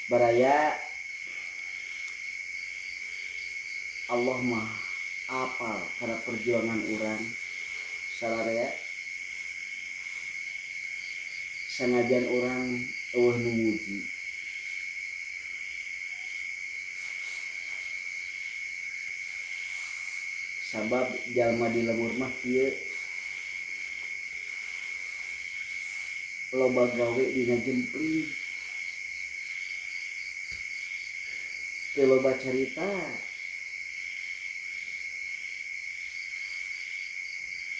baraya Allah mah apal karena perjuangan orang salarea sanajan orang eueuh nu muji sabab jalma di lembur mah kieu loba gawe dina jempling teu loba carita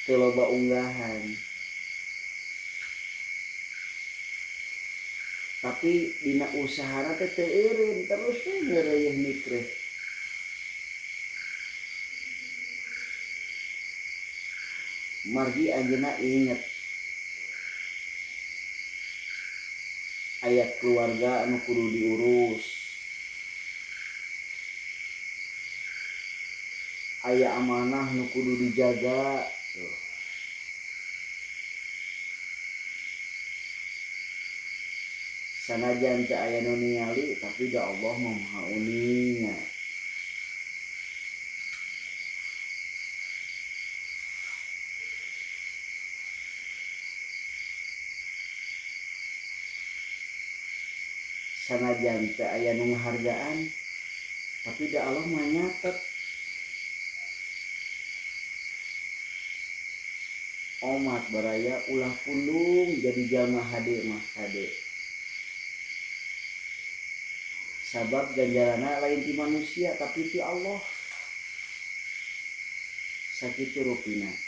teu loba unggahan tapi dina usahana teh teu eureun terus we ngeureuyeuh mikreh margi anjeunna inget aya keluarga anu kudu diurus aya amanah nu kudu dijaga sanajan teu aya nu ningali tapi da Allah mah maha uning. Sanajan teu aya nu ngahargaan tapi da Allah mah nyatet omat baraya ulah pundung jadi jalma hade mah hade sabab ganjarana lain ti manusia tapi ti Allah sakitu rupina.